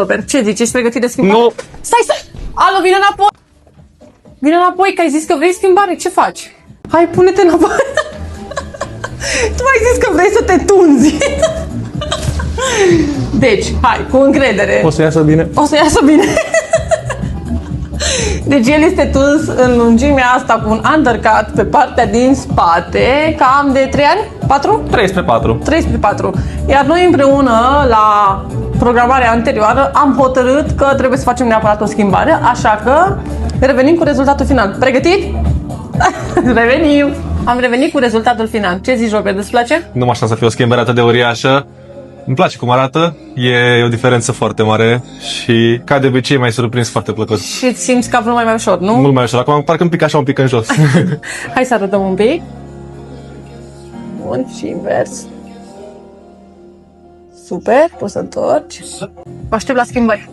Robert, ce zici? Ești pregătit de schimbare? Nu. Stai! Alo, vine înapoi! Vine înapoi, că ai zis că vrei schimbare, ce faci? Hai, pune-te înapoi! Tu ai zis că vrei să te tunzi! Deci, hai, cu încredere! O să iasă bine? O să iasă bine! Deci el este tuns în lungimea asta cu un undercut pe partea din spate, cam de 3 ani? 4? 3/4. 3/4. Iar noi împreună, la programarea anterioară, am hotărât că trebuie să facem neapărat o schimbare, așa că revenim cu rezultatul final. Pregătit? Revenim! Am revenit cu rezultatul final. Ce zici, Robert, îți place? Nu mă așteptam să fie o schimbare atât de uriașă. Îmi place cum arată, e o diferență foarte mare și, ca de obicei, m-ai surprins foarte plăcut. Și îți simți capul mai ușor, nu? Mult mai ușor, acum parcă îmi pică așa un pic în jos. Hai să arătăm un pic. Bun, și invers. Super, poți să întorci. Vă aștept la schimbări.